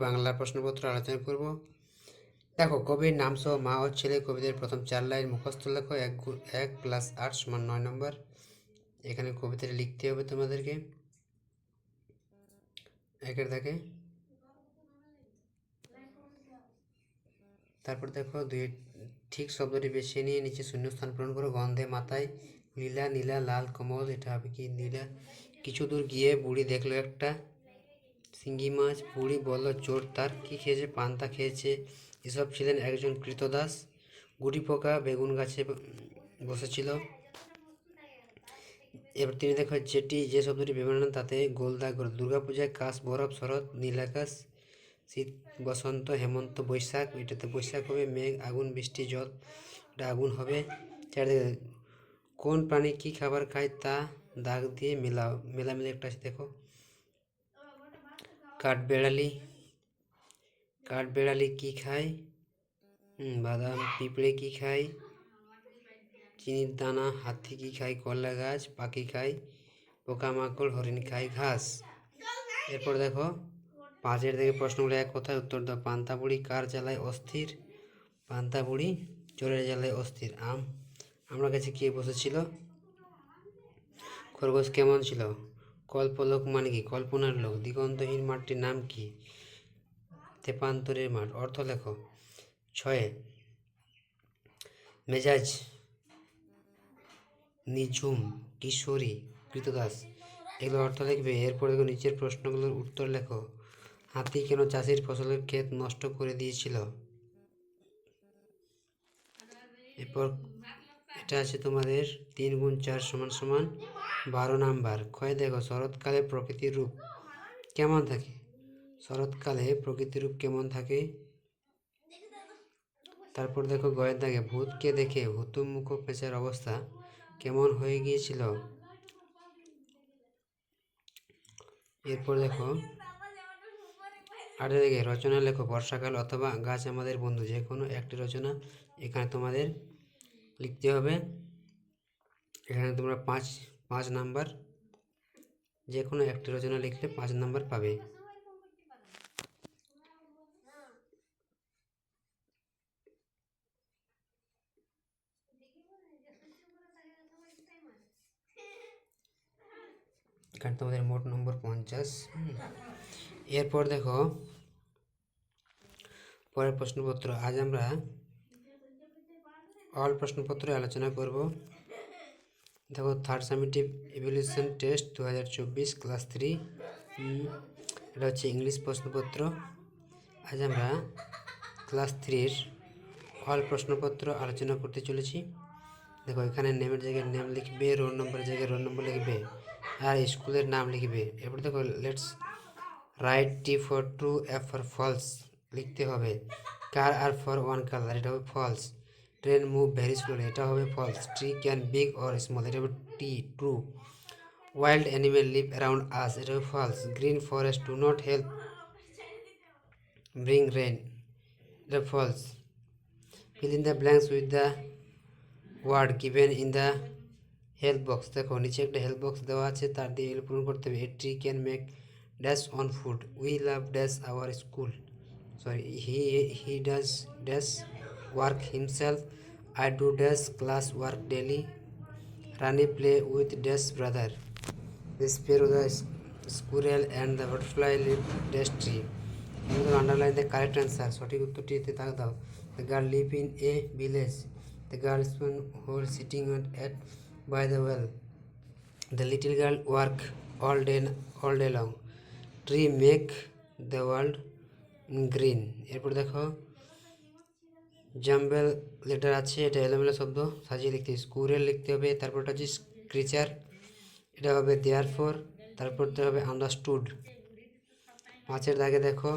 বাংলা প্রশ্নপত্র আলোচনা করব। দেখো, কবির নাম সহ মা ও ছেলে কবিদের প্রথম 4 লাইন মুখস্থ লেখো। 1 + 8 = 9 নম্বর। এখানে কবিতাটা লিখতে হবে তোমাদেরকে একের দাগে। তারপর দেখো, দুই ঠিক শব্দটি বেছে নিয়ে নিচে শূন্যস্থান পূরণ করো। গন্ধে মাথায় লীলা নীলা লাল কমল, এটা হবে কি নীলা। কিছু দূর গিয়ে বুড়ি দেখলো একটা শিঙ্গি মাছ। বুড়ি বলল চোর তার কি খেয়েছে? পান্তা খেয়েছে। এসব ছিলেন একজন কৃতদাস। গুটি পোকা বেগুন গাছে বসেছিল। এবার তিনি দেখো যে শব্দটি ব্যবহার তাতে গোল দাগ করো। দুর্গাপূজায় কাশ বরফ শরৎ নীলাকাশ। শীত বসন্ত হেমন্ত বৈশাখ, এটাতে বৈশাখ হবে। মেঘ আগুন বৃষ্টি জল, এটা আগুন হবে। চারদিকে কোন প্রাণী কি খাবার খায় তা দাগ দিয়ে মেলাও। মেলামেলা একটা আছে দেখো। কাঠবেড়ালি কি খায়? বাদাম। পিঁপড়ে কি খায়? চিনির দানা। হাতি কি খায়? কলা গাছ। পাখি খায় পোকামাকড়। হরিণ খায় ঘাস। এরপর দেখো 5 থেকে প্রশ্নগুলো এক কথায় উত্তর দাও। পান্তা বুড়ি কার জ্বালায় অস্থির? পান্তা বুড়ি চোরের জ্বালায় অস্থির। আমরা কাছে কে বসেছিল? খরগোশ কেমন ছিল? কল্পলোক মানে কি? কল্পনার লোক। দিগন্তহীন মাঠটির নাম কি? তেপান্তরের মাঠ। অর্থ লেখো। 6 মেজাজ নিঝুম কিশোরী কৃতদাস, এগুলো অর্থ লিখবে। এরপর দেখো নিচের প্রশ্নগুলোর উত্তর লেখো। হাতি কেন চাষির ফসলের ক্ষেত নষ্ট করে দিয়েছিল? এরপর এটা আছে তোমাদের 3 × 4 = 12 নাম্বার। ক্ষয় দেখো শরৎকালে প্রকৃতির রূপ কেমন থাকে? শরৎকালে প্রকৃতির রূপ কেমন থাকে? তারপর দেখো গয়ের দাগে ভূতকে দেখে হুতুমুখ পেঁচার অবস্থা কেমন হয়ে গিয়েছিল? এরপর দেখো 8 দিকে রচনা লেখো। বর্ষাকাল অথবা গাছ আমাদের বন্ধু, যে কোনো একটি রচনা এখানে তোমাদের লিখতে হবে। এখানে তোমরা 5 নাম্বার, যে কোনো একটি রচনা লিখলে 5 নাম্বার পাবে। এখানে তোমাদের মোট নম্বর 50। এরপর দেখো পরের প্রশ্নপত্র। আজ আমরা অল প্রশ্নপত্র আলোচনা করব। দেখো third summative evaluation test 2024 class 3, এটা হচ্ছে ইংলিশ প্রশ্নপত্র। আজ আমরা ক্লাস 3-এর অল প্রশ্নপত্র আলোচনা করতে চলেছি। দেখো এখানে নেমের জায়গায় নেম লিখবে, রোল নম্বরের জায়গায় রোল নম্বর লিখবে, আর স্কুলের নাম লিখবে। এরপর দেখো let's write T for true, F for false লিখতে হবে। Car are for one colour, এটা হবে false. Train move very slowly, এটা হবে false. Tree can big or small, এটা হবে T true. Wild animal live around us, এটা হবে false. Green forest do not help bring rain, এটা false. Fill in the blanks with the word given in the help box. দেখো নিচে একটা help box দেওয়া আছে, তার দিয়ে এগুলো পূরণ করতে হবে। A tree can make dash on food, we love dash our school, sorry he does dash work himself, I do dash class work daily, Rani play with dash brother, the Sparrow the squirrel and the butterfly leave dash tree. Underline the correct answer, সঠিক উত্তরটিতে তাক দাও। The girl live in a village, the girl spent whole sitting at by the well, the little girl work all day long, tree make the world green। এরপর দেখো jumble letter আছে, এটা এলোমেলো শব্দ সাজিয়ে লিখতে হবে। স্কুরেল লিখতে হবে, তারপরটা হচ্ছে ক্রিচার, এটা হবে দেয়ার ফর, তারপরটা হবে আন্ডারস্টুড। 5 দাগে দেখো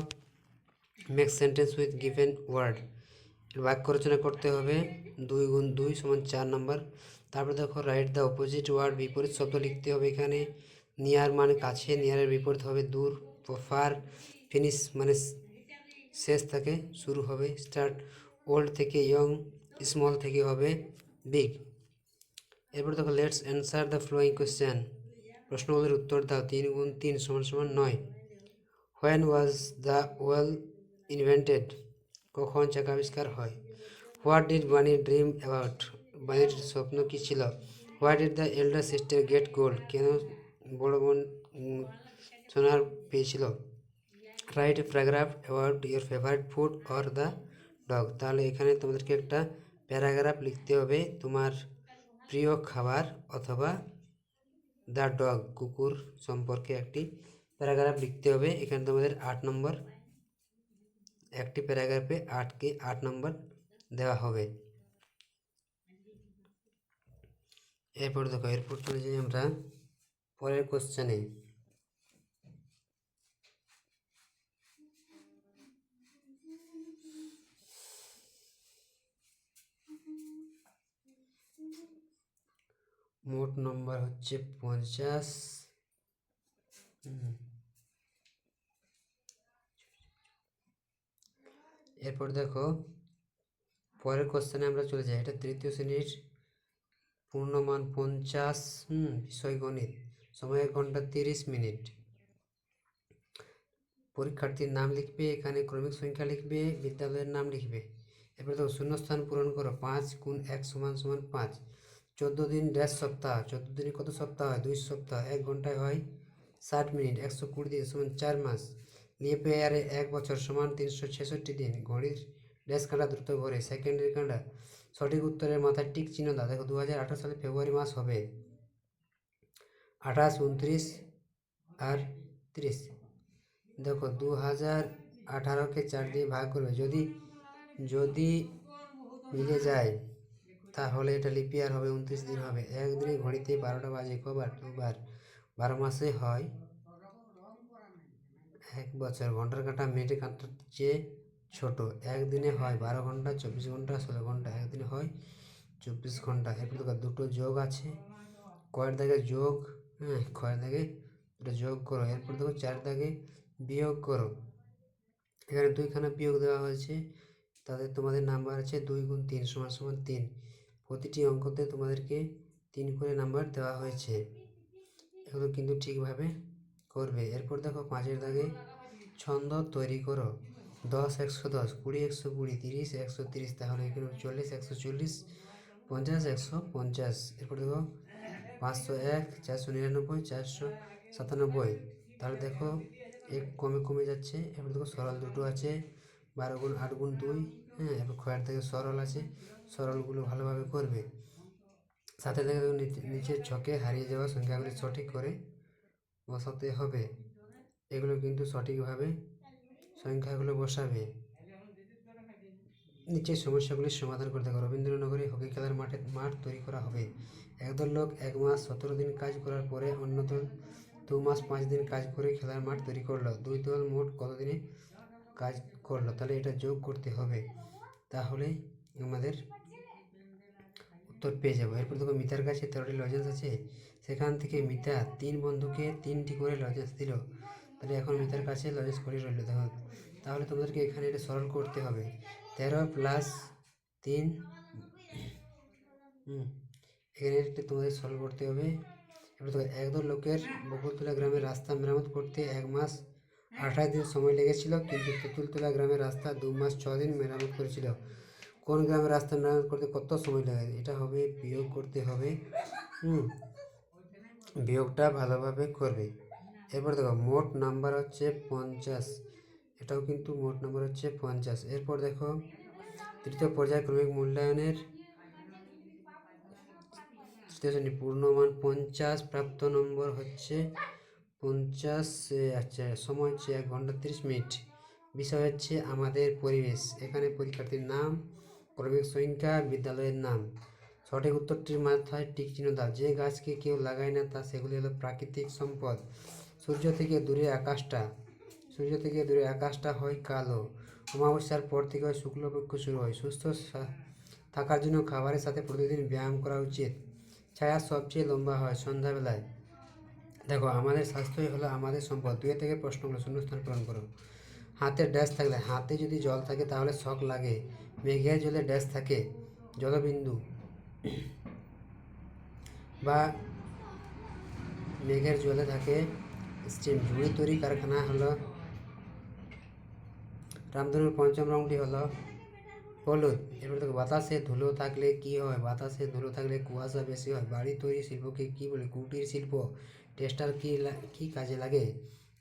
make sentence with given word, বাক্য রচনা করতে হবে। 2 × 2 = 4 নম্বর। তারপর দেখো রাইট দ্য অপোজিট ওয়ার্ড, বিপরীত শব্দ লিখতে হবে। এখানে নিয়ার মানে কাছে, নিয়ারের বিপরীত হবে দূর। ফার, ফিনিশ মানে শেষ থেকে শুরু হবে। স্টার্ট, ওল্ড থেকে ইয়ং, স্মল থেকে হবে বিগ। এরপর দেখো let's answer the following question, প্রশ্নগুলোর উত্তর দাও। 3 × 3 = 9। When was the wheel invented? কখন চাকা আবিষ্কার হয়? What did Bunny dream about? বানির স্বপ্ন কী ছিল? What did the elder sister get gold? কেন বড় বোন সোনার পেয়েছিল? Write a paragraph about your favourite food or the dog. তাহলে এখানে তোমাদেরকে একটা প্যারাগ্রাফ লিখতে হবে তোমার প্রিয় খাবার অথবা দ্য ডগ কুকুর সম্পর্কে একটি প্যারাগ্রাফ লিখতে হবে। এখানে তোমাদের 8 নম্বর, একটি প্যারাগ্রাফে 8 নম্বর দেওয়া হবে। এরপর দেখো, এরপর চলে যাই আমরা পরের কোশ্চেনে। মোট নম্বর হচ্ছে 50। এরপর দেখো পরের কোশ্চেনে আমরা চলে যাই। এটা তৃতীয় শ্রেণীর পূর্ণমান 50, বিষয় গণিত, সময় 1 ঘন্টা 30 মিনিট। পরীক্ষার্থীর নাম লিখবে, এখানে ক্রমিক সংখ্যা লিখবে, বিদ্যালয়ের নাম লিখবে। এরপর দেখো শূন্যস্থান পূরণ করো। 5 গুণ 1 সমান সমান 5। 14 দিন ড্যাশ সপ্তাহ, 14 দিনে কত সপ্তাহ হয়? 2 সপ্তাহ। 1 ঘন্টায় হয় 60 মিনিট। 120 দিন সমান 4 মাস। লিপ ইয়ারে 1 বছর সমান 366 দিন। ঘড়ির ড্যাশ কাঁটা দ্রুত ঘোরে, সেকেন্ডের কাঁটা। সঠিক উত্তরের মাথায় টিক চিহ্ন দাও। দেখো 2018 সালে ফেব্রুয়ারি মাস হবে 28, 29 আর 30। দেখো 2018কে 4 দিয়ে ভাগ করবে, যদি মিলে যায় তাহলে এটা লিপিয়ার হবে, 29 দিন হবে। একদিনে ঘড়িতে 12টা বাজে কবার? 2বার। 12 মাসে হয় 1 বছর। ঘন্টার কাঁটা মিনিটের কাঁটার চেয়ে ছোট। একদিনে হয় 12 ঘন্টা, 24 ঘন্টা, 16 ঘন্টা। একদিনে হয় 24 ঘন্টা। এরপর দেখো দুটো যোগ আছে, কয়ের দাগে যোগ, কয়ের দাগে দুটো যোগ করো। এরপর দেখো 4 দাগে বিয়োগ করো। এখানে 2খানা বিয়োগ দেওয়া হয়েছে, তাদের তোমাদের নাম্বার আছে 2 গুণ 3 সমান সমান 3। প্রতিটি অঙ্কতে তোমাদেরকে 3 করে নাম্বার দেওয়া হয়েছে। এগুলো কিন্তু ঠিকভাবে করবে। এরপর দেখো 5-এর দাগে ছন্দ তৈরি করো। 10, 110, 20, 120, 30, 130। তাহলে এখানে 40, 140, 50, 150। এরপর দেখো 501, 499, 497। তাহলে দেখো এক কমে কমে যাচ্ছে। এরপর দেখো সরল দুটো আছে, 12 গুণ 8 গুণ 2। এরপর ক্ষয়ের থেকে সরল আছে, সরলগুলো ভালোভাবে করবে। সাথে দেখো নিচের ছকে হারিয়ে যাওয়া সংখ্যাগুলি সঠিক করে বসাতে হবে। এগুলো কিন্তু সঠিকভাবে সংখ্যাগুলো বসাবে। নিচের সমস্যাগুলির সমাধান করতে হবে। রবীন্দ্রনগরে হকি খেলার মাঠ তৈরি করা হবে। একদল লোক 1 মাস 17 দিন কাজ করার পরে অন্য দল 2 মাস 5 দিন কাজ করে খেলার মাঠ তৈরি করলো। দুই দল মোট কত দিনে কাজ করলো? তাহলে এটা যোগ করতে হবে, তাহলে আমাদের উত্তর পেয়ে যাবো। এরপর দেখো মিতার কাছে 13টি লজেন্স আছে, সেখান থেকে মিতা 3 বন্ধুকে 3টি করে লজেন্স দিল। তাহলে এখন মিতার কাছে লজেন্স করে রইল। দেখো তাহলে তোমাদেরকে এখানে এটা সরল করতে হবে। 13 প্লাস 3, এখানে একটা তোমাদের সরল করতে হবে। এবার দেখো একদল লোকের বকুলতলা গ্রামের রাস্তা মেরামত করতে 1 মাস 28 দিন সময় লেগেছিল, কিন্তু তেঁতুলতলা গ্রামের রাস্তা 2 মাস 6 দিন মেরামত করেছিল। কোন গ্রামের রাস্তা মেরামত করতে কত সময় লাগে? এটা হবে বিয়োগ করতে হবে। বিয়োগটা ভালোভাবে করবে। এরপর দেখো মোট নাম্বার হচ্ছে 50, এটাও কিন্তু মোট নাম্বার হচ্ছে 50। এরপর দেখো তৃতীয় পর্যায়ক্রমিক মূল্যায়নের তৃতীয় শ্রেণী পূর্ণমান 50, প্রাপ্ত নম্বর হচ্ছে 50। আচ্ছা, সময় হচ্ছে 1 ঘন্টা 30 মিনিট। বিষয় হচ্ছে আমাদের পরিবেশ। এখানে পরীক্ষার্থীর নাম, ক্রমিক সংখ্যা, বিদ্যালয়ের নাম। সঠিক উত্তরটির মাথায় টিক চিহ্ন দাও। যে গাছকে কেউ লাগায় না তা সেগুলি হলো প্রাকৃতিক সম্পদ। সূর্য থেকে দূরে আকাশটা হয় কালো। অমাবস্যার পর থেকে হয় শুক্লপক্ষ শুরু হয়। সুস্থ থাকার জন্য খাবারের সাথে প্রতিদিন ব্যায়াম করা উচিত। ছায়া সবচেয়ে লম্বা হয় সন্ধ্যাবেলায়। দেখো আমাদের স্বাস্থ্যই হলো আমাদের সম্পদ। 2 থেকে প্রশ্নগুলো শূন্যস্থান পূরণ করো। হাতে ড্যাশ থাকলে, হাতে যদি জল থাকে তাহলে শক লাগে। মেঘের জলে ড্যাশ থাকে, জলবিন্দু। বা মেঘের জলে থাকে স্টিম। ঝুড়ি তৈরি কারখানা হলো রামধনুর পঞ্চম রংটি হলো হলুদ। এরপর দেখো বাতাসে ধুলো থাকলে কি হয়? বাতাসে ধুলো থাকলে কুয়াশা বেশি হয়। বাড়ি তৈরি শিল্পকে কি বলে? কুটির শিল্প। টেস্টার কি কাজে লাগে?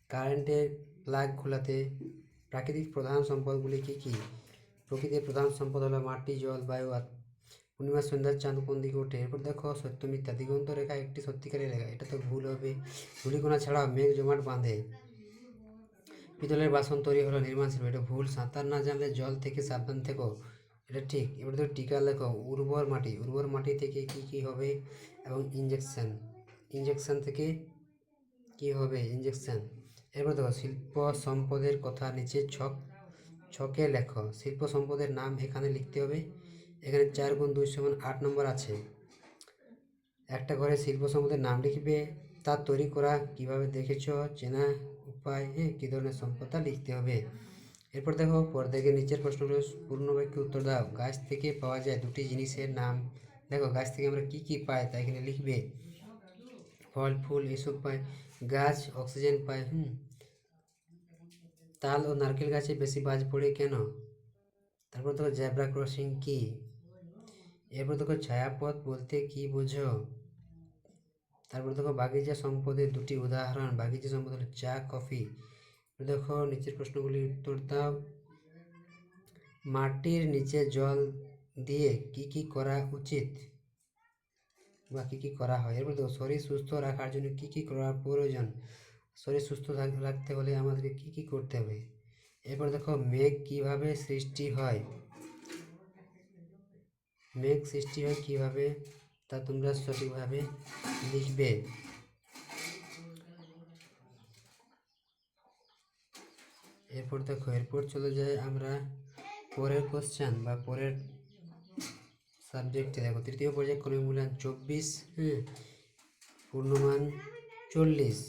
কারেন্টের প্লাগ খোলাতে। প্রাকৃতিক প্রধান সম্পদগুলি কি কি? প্রকৃতির প্রধান সম্পদ হলো মাটি, জল, বায়ু আর পূর্ণিমার সন্ধ্যার চাঁদ কোন দিকে ওঠে? এরপর দেখো সত্য মিথ্যা। দিগন্ত রেখা একটি সত্যিকারের রেখা, এটা তো ভুল হবে। ধূলিকণা ছাড়াও মেঘ জমাট বাঁধে। পিতলের বাসন তৈরি হলো নির্মাণ শিল্প, এটা ভুল। সাঁতার না জানলে জল থেকে সাবধান থেকো, এটা ঠিক। এবার দেখো টিকা লেখো। উর্বর মাটি, উর্বর মাটি থেকে কি কি হবে? এবং ইঞ্জেকশন, ইঞ্জেকশন থেকে কি হবে? ইঞ্জেকশন। এরপর দেখো শিল্প সম্পদের কথা নিচে ছকে লেখো। শিল্প সম্পদের নাম এখানে লিখতে হবে। এখানে 4 × 2 = 8 নম্বর আছে। একটা ঘরে শিল্প সম্পদের নাম লিখবে, তার তৈরি করা কিভাবে দেখেছ, চেনা উপায়, কী ধরনের সম্পদ তা লিখতে হবে। এরপর দেখো দেখে নিচের প্রশ্নগুলো পূর্ণ বাক্যে উত্তর দাও। গাছ থেকে পাওয়া যায় দুটি জিনিসের নাম। দেখো গাছ থেকে আমরা কি কি পাই তা এখানে লিখবে। ফল ফুল এসব পাই। গাছ অক্সিজেন পায়। তাল ও নারকেল গাছে বেশি বাজ পড়ে কেন? তারপর দেখো জেব্রা ক্রসিং কি? এরপর দেখো ছায়াপথ বলতে কি বোঝো? তারপর দেখো বাগিচা সম্পদের দুটি উদাহরণ। বাগিচা সম্পদ হলো চা, কফি। দেখো নিচের প্রশ্নগুলির উত্তর দাও। মাটির নিচে জল দিয়ে কি কি করা উচিত বা কি কি করা হয়? এরপর দেখো শরীর সুস্থ রাখার জন্য কি কি করা প্রয়োজন? শরীর সুস্থ রাখতে হলে আমাদেরকে কি কি করতে হবে? এরপর দেখো মেঘ কিভাবে সৃষ্টি হয়? মেঘ সৃষ্টি হয় কিভাবে তা তোমরা সঠিকভাবে লিখবে। এরপর দেখো এরপর চলে যাই আমরা পরের কোশ্চেন বা পরের সাবজেক্টে। দেখো তৃতীয় পর্যায়ে ক্রমিক মূল্যায়ন 24, পূর্ণমান 40।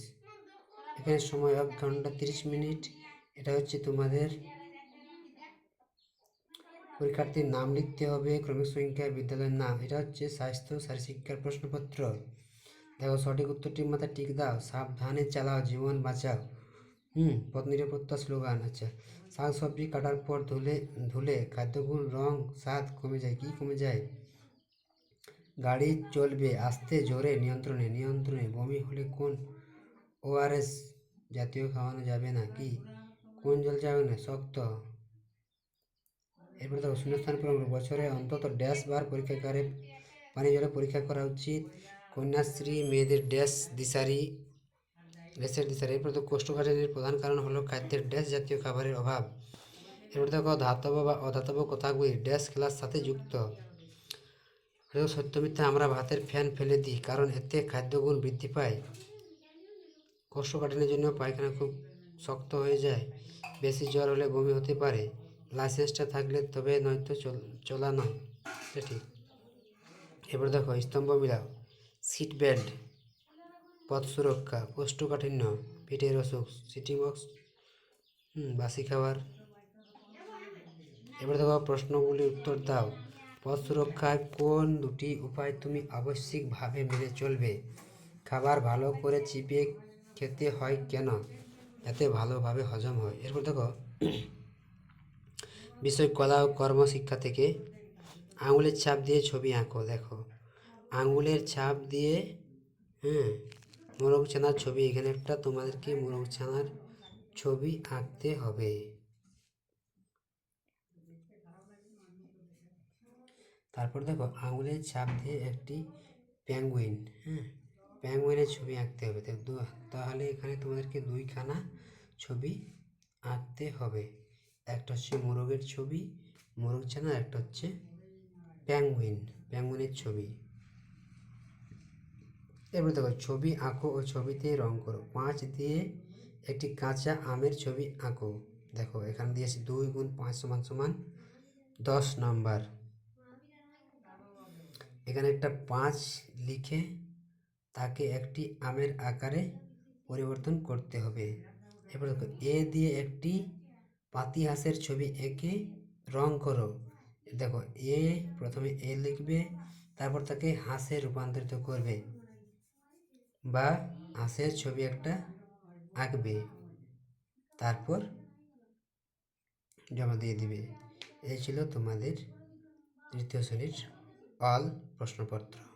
এখানে সময় 1 ঘন্টা 30 মিনিট। এটা হচ্ছে তোমাদের পরীক্ষার্থীর নাম লিখতে হবে, ক্রমিক সংখ্যা, বিদ্যালয়ের নাম। এটা হচ্ছে স্বাস্থ্য শারীরশিক্ষার প্রশ্নপত্র। দেখো সঠিক উত্তরটির মাথায় টিক দাও। সাবধানে চালাও, জীবন বাঁচাও। পথ নিরাপত্তা স্লোগান। আচ্ছা, শাক সবজি কাটার পর ধুলে খাদ্যগুণ, রং, স্বাদ কমে যায়। কি কমে যায়? গাড়ি চলবে আস্তে জোরে নিয়ন্ত্রণে। বমি হলে কোন ওআরএস জাতীয় খাওয়ানো যাবে না? কি কোন জল যাবে না? শক্ত। এরপরে দেখো শূন্যস্থান পূরণ। বছরে অন্তত ড্যাশ বার পরীক্ষাগারে পানীয় জলে পরীক্ষা করা উচিত। কন্যাশ্রী মেয়েদের ড্যাশ দিশারি, ড্যাশের দিশারি। এরপর দেখো কোষ্ঠকাঠিন্যের প্রধান কারণ হলো খাদ্যের ড্যাশ জাতীয় খাবারের অভাব। এরপর দেখো ধাতব বা অধাতব কথাগুলি ড্যাশ খেলার সাথে যুক্ত। সত্য মিথ্যা। আমরা ভাতের ফ্যান ফেলে দিই কারণ এতে খাদ্যগুণ বৃদ্ধি পায়। কোষ্ঠকাঠিন্যের জন্য পায়খানা খুব শক্ত হয়ে যায়। বেশি জ্বর হলে বমি হতে পারে। লাইসেন্সটা থাকলে তবে নয়তো চলা নয়। এটা ঠিক। এবার দেখো স্তম্ভ মিলাও। সিট বেল্ট, পথ সুরক্ষা, কোষ্ঠকাঠিন্য, পেটের অসুখ, সিটিং বক্স, বাসি খাবার। এবার দেখো প্রশ্নগুলির উত্তর দাও। পথ সুরক্ষায় কোন দুটি উপায় তুমি আবশ্যিকভাবে মেনে চলবে? খাবার ভালো করে চিবিয়ে খেতে হয় কেন? যাতে ভালোভাবে হজম হয়। এরপর দেখো বিষয় কলা ও কর্মশিক্ষা থেকে আঙুলের ছাপ দিয়ে ছবি আঁকো। দেখো আঙুলের ছাপ দিয়ে মোরগ ছানার ছবি। এখানে একটা তোমাদেরকে মোরগ ছানার ছবি আঁকতে হবে। তারপর দেখো আঙুলের ছাপ দিয়ে একটি পেঙ্গুইন, পেঙ্গুইনের ছবি আঁকতে হবে। তাহলে এখানে তোমাদেরকে 2খানা ছবি আঁকতে হবে। একটা হচ্ছে মোরগের ছবি, মোরগ ছানা, একটা হচ্ছে পেঙ্গুইনের ছবি। এবার দেখো ছবি আঁকো ও ছবিতে রং করো। 5 দিয়ে একটি কাঁচা আমের ছবি আঁকো। দেখো এখানে দিয়েছি 2 × 5 = 10 নম্বর। এখানে একটা 5 লিখে তাকে একটি আমের আকারে পরিবর্তন করতে হবে। এবার দেখো এ দিয়ে একটি পাতি হাঁসের ছবি এঁকে রং করো। দেখো প্রথমে এ লিখবে, তারপর তাকে হাঁসে রূপান্তরিত করবে বা হাঁসের ছবি একটা আঁকবে। তারপর জমা দিয়ে দিবে। এই ছিল তোমাদের তৃতীয় শ্রেণীর অল প্রশ্নপত্র।